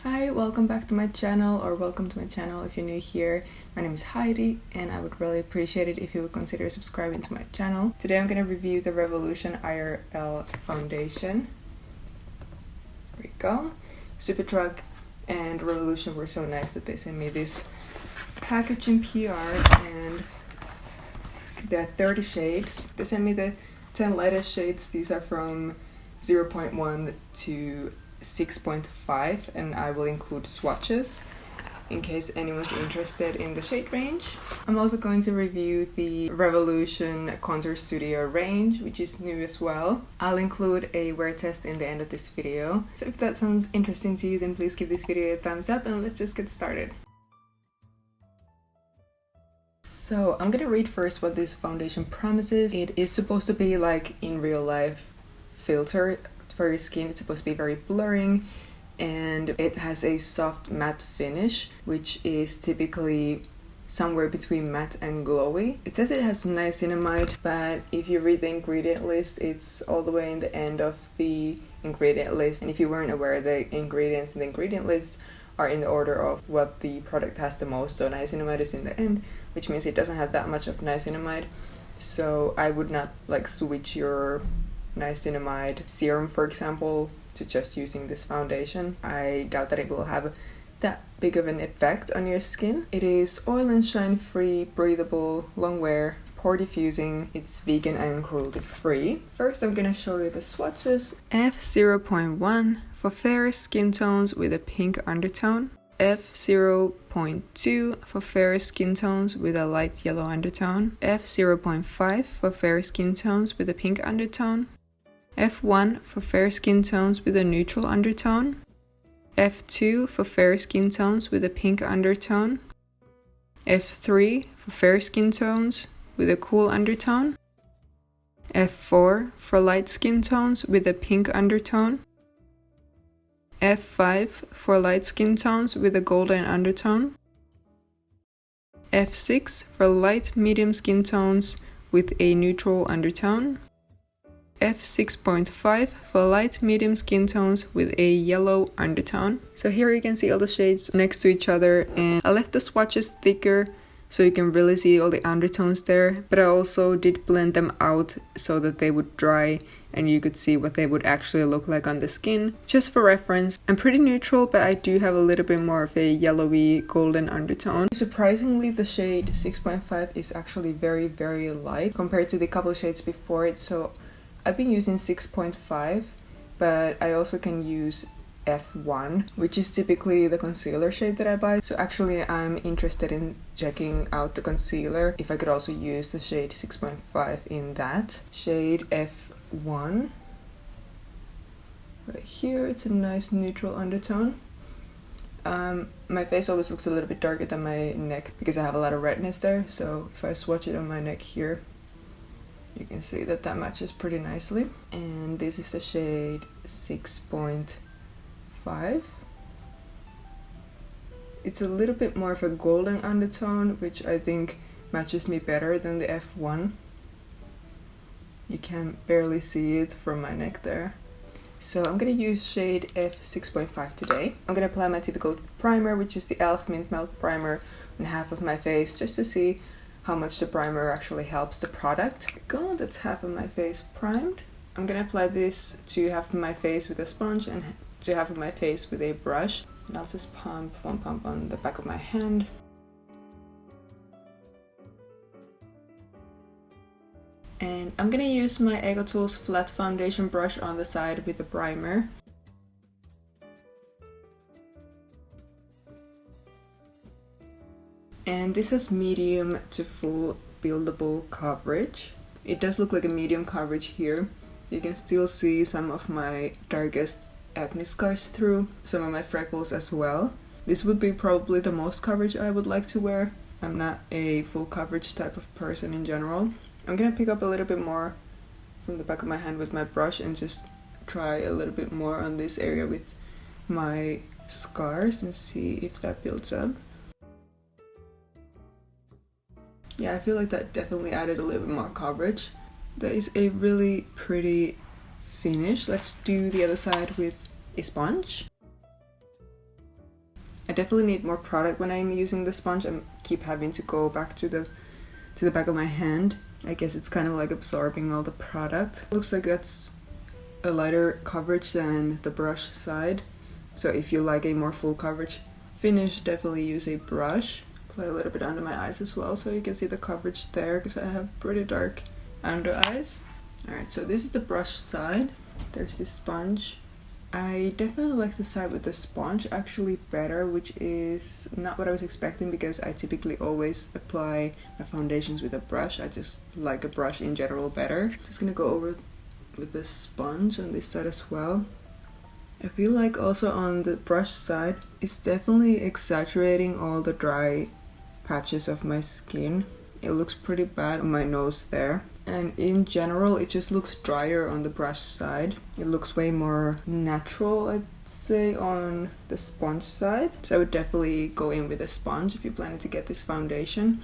Hi, welcome back to my channel, or welcome to my channel if you're new here. My name is Heidi and I would really appreciate it if you would consider subscribing to my channel. Today I'm going to review the Revolution IRL foundation. There we go. Superdrug and Revolution were so nice that they sent me this package in PR, and there are 30 shades. They sent me the 10 lightest shades. These are from 0.1 to 6.5, and I will include swatches in case anyone's interested in the shade range. I'm also going to review the Revolution Contour Studio range, which is new as well. I'll include a wear test in the end of this video. So if that sounds interesting to you, then please give this video a thumbs up and let's just get started. So I'm gonna read first what this foundation promises. It is supposed to be like in real life filter for your skin. It's supposed to be very blurring, and it has a soft matte finish, which is typically somewhere between matte and glowy. It says it has niacinamide, but if you read the ingredient list, it's all the way in the end of the ingredient list, and if you weren't aware, the ingredients in the ingredient list are in the order of what the product has the most. So niacinamide is in the end, which means it doesn't have that much of niacinamide. So I would not like switch your niacinamide serum, for example, to just using this foundation. I doubt that it will have that big of an effect on your skin. It is oil and shine free, breathable, long wear, pore diffusing. It's vegan and cruelty free. First I'm gonna show you the swatches. F0.1 for fair skin tones with a pink undertone. F0.2 for fair skin tones with a light yellow undertone. F0.5 for fair skin tones with a pink undertone. F1 for fair skin tones with a neutral undertone. F2 for fair skin tones with a pink undertone. F3 for fair skin tones with a cool undertone. F4 for light skin tones with a pink undertone. F5 for light skin tones with a golden undertone. F6 for light medium skin tones with a neutral undertone. F6.5 for light medium skin tones with a yellow undertone. So here you can see all the shades next to each other, and I left the swatches thicker so you can really see all the undertones there, but I also did blend them out so that they would dry and you could see what they would actually look like on the skin. Just for reference, I'm pretty neutral, but I do have a little bit more of a yellowy golden undertone. Surprisingly, the shade 6.5 is actually very light compared to the couple shades before it. So I've been using 6.5, but I also can use F1, which is typically the concealer shade that I buy. So actually I'm interested in checking out the concealer, if I could also use the shade 6.5 in that. Shade F1. Right here, it's a nice neutral undertone. My face always looks a little bit darker than my neck because I have a lot of redness there. So if I swatch it on my neck here, you can see that that matches pretty nicely. And this is the shade 6.5. It's a little bit more of a golden undertone, which I think matches me better than the F1. You can barely see it from my neck there. So I'm gonna use shade F6.5 today. I'm gonna apply my typical primer, which is the e.l.f. Mint Melt Primer, on half of my face, just to see how much the primer actually helps the product. Go, that's half of my face primed. I'm gonna apply this to half of my face with a sponge and to half of my face with a brush. And I'll just pump one pump on the back of my hand. And I'm gonna use my Ego Tools flat foundation brush on the side with the primer. And this has medium to full buildable coverage. It does look like a medium coverage here. You can still see some of my darkest acne scars through, some of my freckles as well. This would be probably the most coverage I would like to wear. I'm not a full coverage type of person in general. I'm gonna pick up a little bit more from the back of my hand with my brush and just try a little bit more on this area with my scars and see if that builds up. Yeah, I feel like that definitely added a little bit more coverage. That is a really pretty finish. Let's do the other side with a sponge. definitely need more product when I'm using the sponge. I keep having to go back to the back of my hand. I guess it's kind of like absorbing all the product. Looks like that's a lighter coverage than the brush side. So if you like a more full coverage finish, definitely use a brush. Apply a little bit under my eyes as well so you can see the coverage there, because I have pretty dark under eyes. Alright, so this is the brush side. There's this sponge. I definitely like the side with the sponge actually better, which is not what I was expecting, because I typically always apply my foundations with a brush. I just like a brush in general better. Just gonna go over with the sponge on this side as well. I feel like also on the brush side, it's definitely exaggerating all the dry patches of my skin. It looks pretty bad on my nose there. And in general, it just looks drier on the brush side. It looks way more natural, I'd say, on the sponge side. So I would definitely go in with a sponge if you're planning to get this foundation.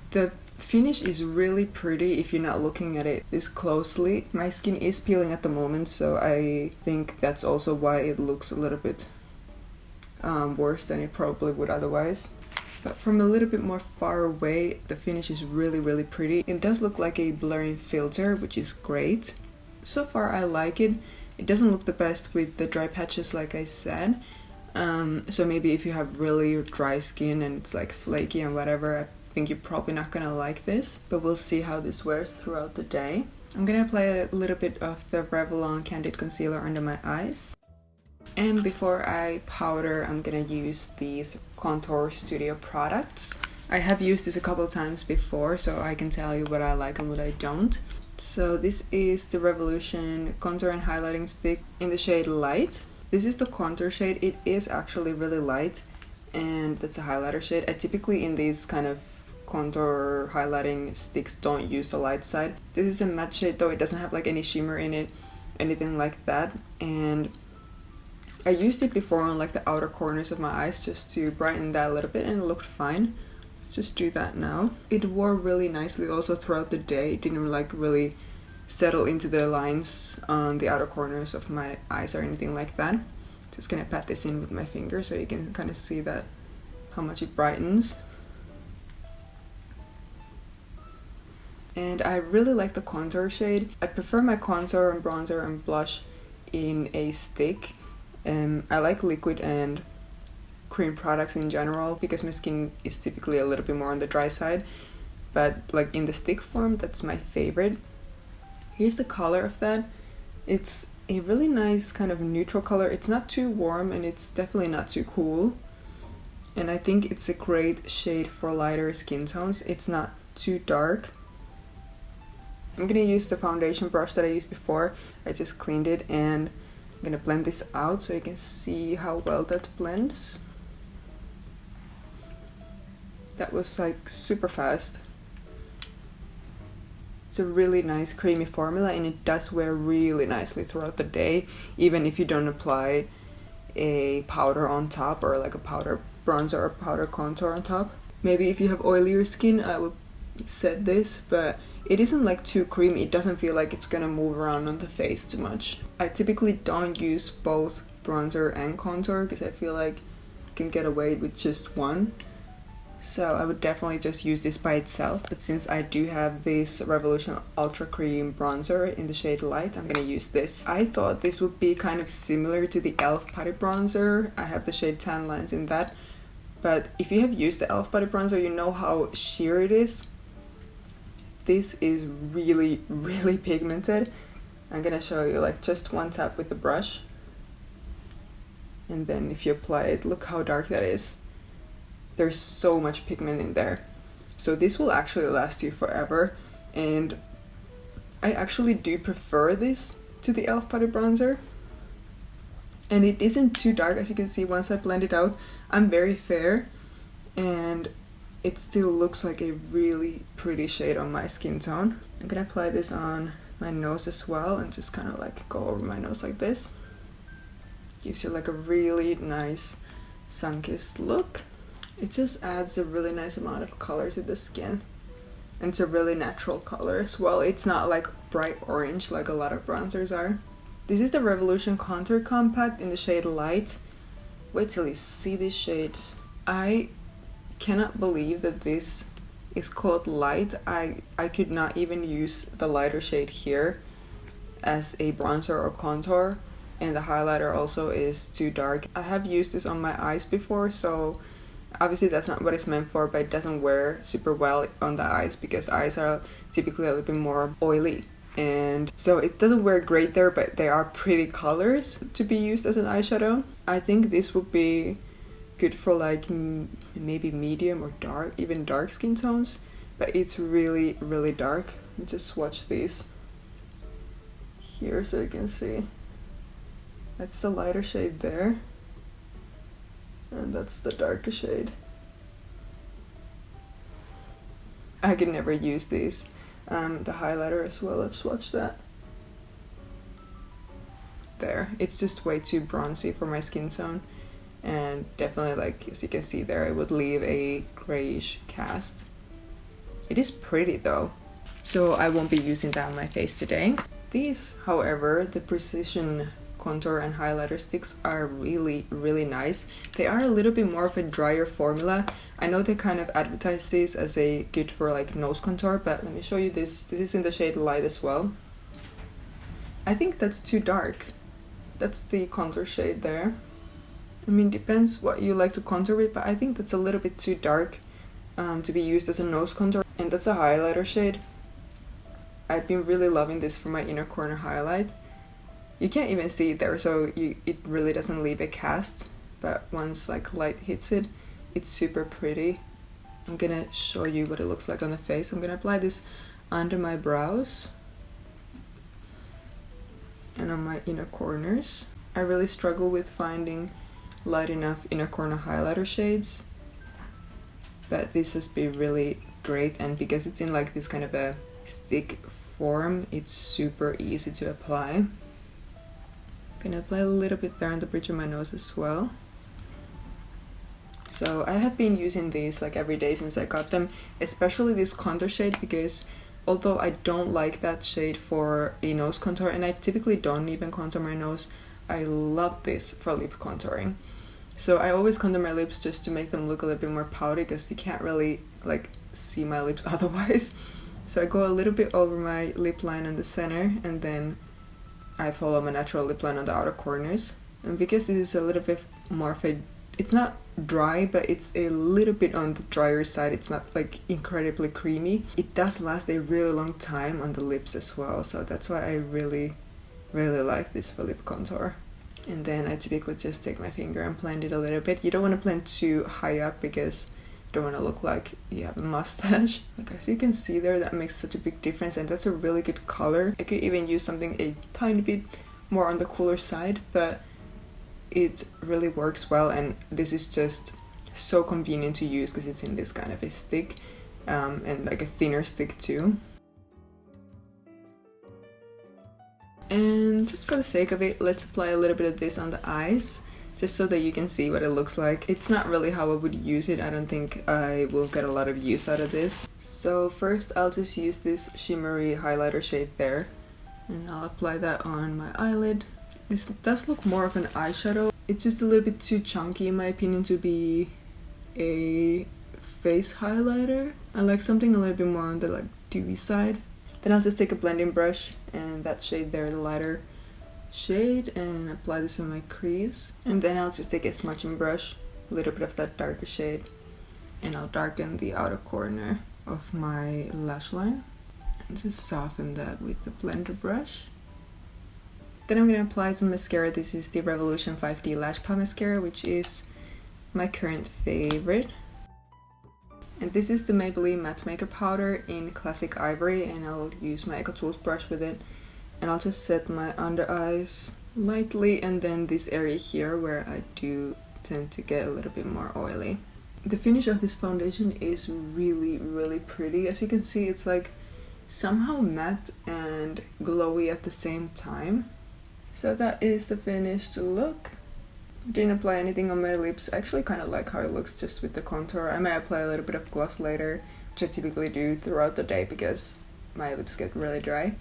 The finish is really pretty if you're not looking at it this closely. My skin is peeling at the moment, so I think that's also why it looks a little bit worse than it probably would otherwise. But from a little bit more far away, the finish is really pretty. It does look like a blurring filter, which is great. So far I like it. It doesn't look the best with the dry patches like I said. So maybe if you have really dry skin and it's like flaky and whatever, I think you're probably not gonna like this. But we'll see how this wears throughout the day. I'm gonna apply a little bit of the Revlon Candid Concealer under my eyes. And before I powder, I'm gonna use these Contour Studio products. I have used this a couple of times before, so I can tell you what I like and what I don't. So this is the Revolution Contour and Highlighting Stick in the shade Light. This is the contour shade. It is actually really light, and that's a highlighter shade. I typically in these kind of contour highlighting sticks don't use the light side. This is a matte shade though. It doesn't have like any shimmer in it, anything like that. And I used it before on like the outer corners of my eyes just to brighten that a little bit, and it looked fine. Let's just do that now. It wore really nicely also throughout the day. It didn't like really settle into the lines on the outer corners of my eyes or anything like that. Just gonna pat this in with my finger so you can kind of see that how much it brightens. And I really like the contour shade. I prefer my contour and bronzer and blush in a stick. I like liquid and cream products in general because my skin is typically a little bit more on the dry side, but like in the stick form, that's my favorite. Here's the color of that. It's a really nice kind of neutral color. It's not too warm and it's definitely not too cool, and I think it's a great shade for lighter skin tones. It's not too dark. I'm gonna use the foundation brush that I used before. I just cleaned it, and I'm gonna blend this out so you can see how well that blends. That was like super fast. It's a really nice creamy formula, and it does wear really nicely throughout the day, even if you don't apply a powder on top or like a powder bronzer or powder contour on top. Maybe if you have oilier skin, I would set this, but it isn't like too creamy. It doesn't feel like it's gonna move around on the face too much. I typically don't use both bronzer and contour because I feel like I can get away with just one. So I would definitely just use this by itself, but since I do have this Revolution Ultra Cream Bronzer in the shade Light, I'm gonna use this. I thought this would be kind of similar to the e.l.f. Putty Bronzer. I have the shade Tan Lines in that, but if you have used the e.l.f. Putty Bronzer, you know how sheer it is. This is really pigmented. I'm gonna show you like just one tap with the brush, and then if you apply it, look how dark that is. There's so much pigment in there. So this will actually last you forever, and I actually do prefer this to the e.l.f. Putty Bronzer. And it isn't too dark, as you can see once I blend it out. I'm very fair, and it still looks like a really pretty shade on my skin tone. I'm gonna apply this on my nose as well, and just kind of like go over my nose like this. Gives you like a really nice sun-kissed look. It just adds a really nice amount of color to the skin, and it's a really natural color as well. It's not like bright orange like a lot of bronzers are. This is the Revolution Contour Compact in the shade Light, Wait till you see these shades. I cannot believe that this is called light. I could not even use the lighter shade here as a bronzer or contour, and the highlighter also is too dark. I have used this on my eyes before, so obviously that's not what it's meant for, but it doesn't wear super well on the eyes because eyes are typically a little bit more oily, and so it doesn't wear great there, but they are pretty colors to be used as an eyeshadow. I think this would be good for like maybe medium or dark, even dark skin tones, but it's really dark. Let me just swatch these here so you can see. That's the lighter shade there, and that's the darker shade. I could never use these. The highlighter as well, let's swatch that. There, it's just way too bronzy for my skin tone, and definitely, like as you can see there, it would leave a grayish cast. It is pretty though, so I won't be using that on my face today. These, however, the Precision contour and highlighter sticks are really nice. They are a little bit more of a drier formula. I know they kind of advertise these as a good for like nose contour, but let me show you this. This is in the shade light as well. I think that's too dark. That's the contour shade there. I mean, depends what you like to contour with, but I think that's a little bit too dark to be used as a nose contour. And that's a highlighter shade. I've been really loving this for my inner corner highlight. You can't even see it there, so it really doesn't leave a cast, but once like light hits it, it's super pretty. I'm gonna show you what it looks like on the face. I'm gonna apply this under my brows and on my inner corners. I really struggle with finding light enough inner corner highlighter shades, but this has been really great, and because it's in like this kind of a stick form, it's super easy to apply. Gonna apply a little bit there on the bridge of my nose as well. So I have been using these like every day since I got them, especially this contour shade, because although I don't like that shade for a nose contour, and I typically don't even contour my nose, I love this for lip contouring. So I always contour my lips just to make them look a little bit more powdery, because you can't really like see my lips otherwise. So I go a little bit over my lip line in the center, and then I follow my natural lip line on the outer corners. And because this is a little bit more of a, it's not dry, but it's a little bit on the drier side, it's not like incredibly creamy, it does last a really long time on the lips as well, so that's why I really like this for lip contour. And then I typically just take my finger and blend it a little bit. You don't want to blend too high up because you don't want to look like you have a mustache. Like as you can see there, that makes such a big difference, and that's a really good color. I could even use something a tiny bit more on the cooler side, but it really works well, and this is just so convenient to use because it's in this kind of a stick, and like a thinner stick too. And just for the sake of it, let's apply a little bit of this on the eyes, just so that you can see what it looks like. It's not really how I would use it. I don't think I will get a lot of use out of this. So first I'll just use this shimmery highlighter shade there, and I'll apply that on my eyelid. This does look more of an eyeshadow. It's just a little bit too chunky in my opinion to be a face highlighter. I like something a little bit more on the like dewy side. Then I'll just take a blending brush and that shade there, the lighter shade, and apply this on my crease. And then I'll just take a smudging brush, a little bit of that darker shade, and I'll darken the outer corner of my lash line and just soften that with the blender brush. Then I'm going to apply some mascara. This is the Revolution 5D Lash Pop Mascara, which is my current favorite. And this is the Maybelline Matte Makeup Powder in Classic Ivory, and I'll use my Eco Tools brush with it. And I'll just set my under eyes lightly, and then this area here where I do tend to get a little bit more oily. The finish of this foundation is really pretty. As you can see, it's like somehow matte and glowy at the same time. So that is the finished look. Didn't apply anything on my lips. I actually kind of like how it looks just with the contour. I may apply a little bit of gloss later, which I typically do throughout the day because my lips get really dry.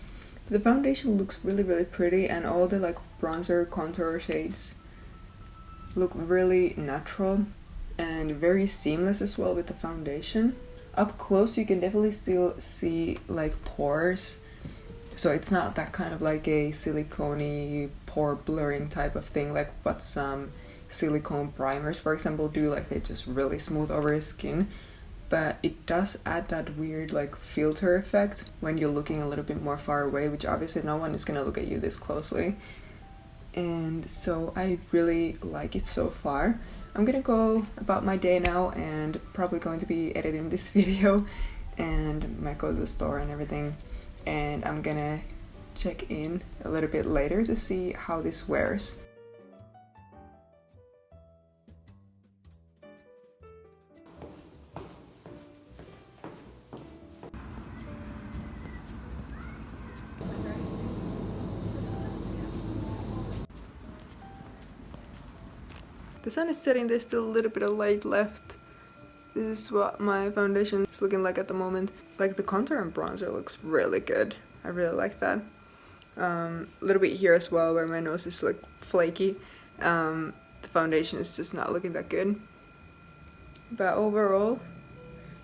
But the foundation looks really pretty, and all the like bronzer contour shades look really natural and very seamless as well with the foundation. Up close you can definitely still see like pores, so it's not that kind of like a silicone pore blurring type of thing like what some silicone primers for example do, like they just really smooth over your skin. But it does add that weird like filter effect when you're looking a little bit more far away, which obviously no one is gonna look at you this closely. And so I really like it so far. I'm gonna go about my day now and probably going to be editing this video and might go to the store and everything, and I'm gonna check in a little bit later to see how this wears. The sun is setting, there's still a little bit of light left. This is what my foundation is looking like at the moment. Like the contour and bronzer looks really good. I really like that. A little bit here as well where my nose is like flaky. The foundation is just not looking that good. But overall,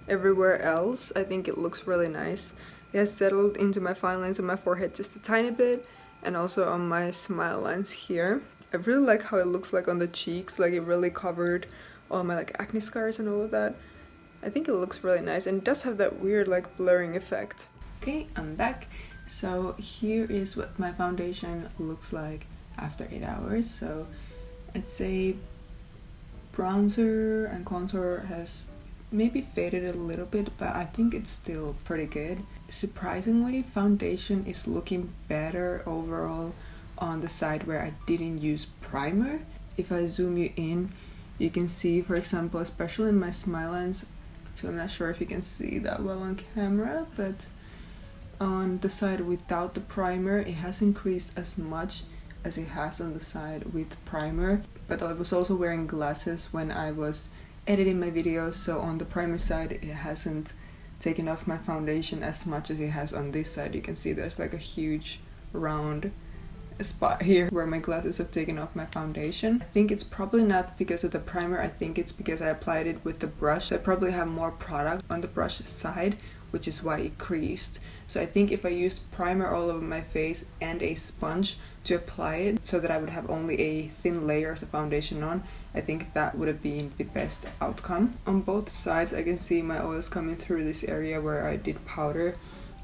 everywhere else, I think it looks really nice. It has settled into my fine lines on my forehead just a tiny bit, and also on my smile lines here. I really like how it looks like on the cheeks, like it really covered all my like acne scars and all of that. I think it looks really nice, and it does have that weird like blurring effect. Okay, I'm back. So here is what my foundation looks like after 8 hours. So I'd say bronzer and contour has maybe faded a little bit, but I think it's still pretty good. Surprisingly, foundation is looking better overall on the side where I didn't use primer. If I zoom you in, you can see, for example, especially in my smile lines, so I'm not sure if you can see that well on camera, but on the side without the primer, it has increased as much as it has on the side with primer. But I was also wearing glasses when I was editing my videos, so on the primer side it hasn't taken off my foundation as much as it has on this side. You can see there's like a huge round spot here where my glasses have taken off my foundation. I think it's probably not because of the primer, I think it's because I applied it with the brush. I probably have more product on the brush side, which is why it creased. So I think if I used primer all over my face and a sponge to apply it so that I would have only a thin layer of the foundation on, I think that would have been the best outcome. On both sides I can see my oils coming through this area where I did powder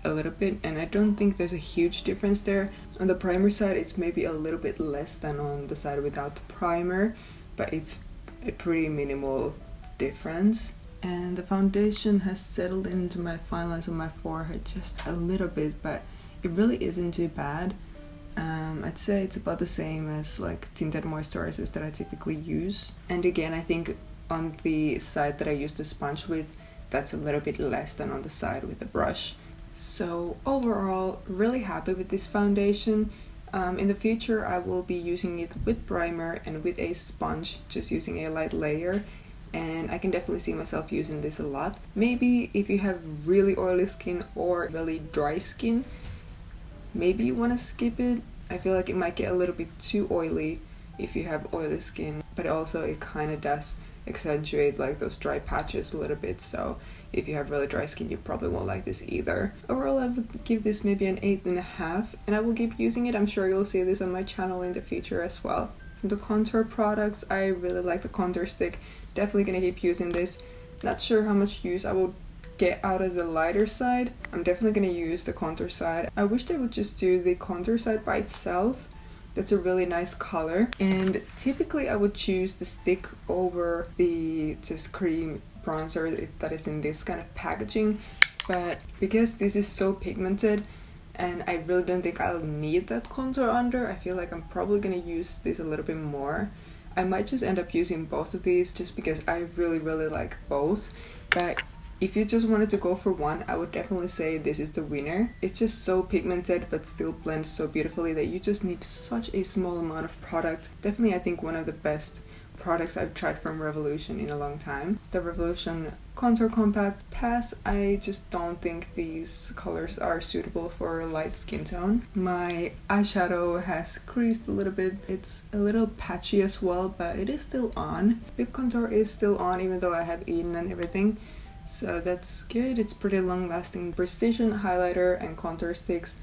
a little bit, and I don't think there's a huge difference there. On the primer side it's maybe a little bit less than on the side without the primer, but it's a pretty minimal difference. And the foundation has settled into my fine lines on my forehead just a little bit, but it really isn't too bad. I'd say it's about the same as like tinted moisturizers that I typically use. And again, I think on the side that I use the sponge with, that's a little bit less than on the side with the brush. So overall, really happy with this foundation. In the future I will be using it with primer and with a sponge, just using a light layer, and I can definitely see myself using this a lot. Maybe if you have really oily skin or really dry skin, maybe you want to skip it. I feel like it might get a little bit too oily if you have oily skin, but also it kind of does accentuate like those dry patches a little bit, so if you have really dry skin you probably won't like this either. Overall I would give this maybe an 8.5, and I will keep using it. I'm sure you'll see this on my channel in the future as well. From the contour products, I really like the contour stick. Definitely gonna keep using this. Not sure how much use I will get out of the lighter side. I'm definitely gonna use the contour side. I wish they would just do the contour side by itself. That's a really nice color, and typically I would choose the stick over the just cream bronzer that is in this kind of packaging, but because this is so pigmented and I really don't think I'll need that contour under, I feel like I'm probably gonna use this a little bit more. I might just end up using both of these just because I really like both, but if you just wanted to go for one, I would definitely say this is the winner. It's just so pigmented but still blends so beautifully that you just need such a small amount of product. Definitely I think one of the best products I've tried from Revolution in a long time. The Revolution Contour Compact Pass, I just don't think these colors are suitable for a light skin tone. My eyeshadow has creased a little bit. It's a little patchy as well, but it is still on. Lip contour is still on even though I have eaten and everything. So that's good. It's pretty long lasting. Precision highlighter and contour sticks.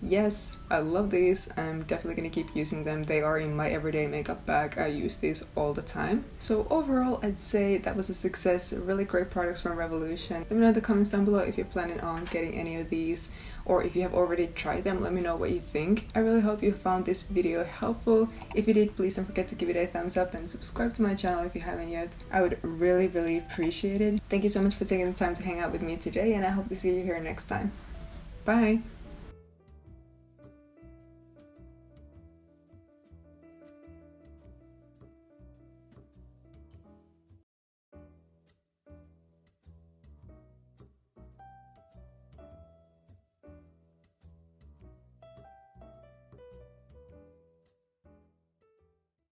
Yes, I love these. I'm definitely gonna keep using them. They are in my everyday makeup bag. I use these all the time. So overall, I'd say that was a success. Really great products from Revolution. Let me know in the comments down below if you're planning on getting any of these, or if you have already tried them, let me know what you think. I really hope you found this video helpful. If you did, please don't forget to give it a thumbs up and subscribe to my channel if you haven't yet. I would really appreciate it. Thank you so much for taking the time to hang out with me today, and I hope to see you here next time. Bye!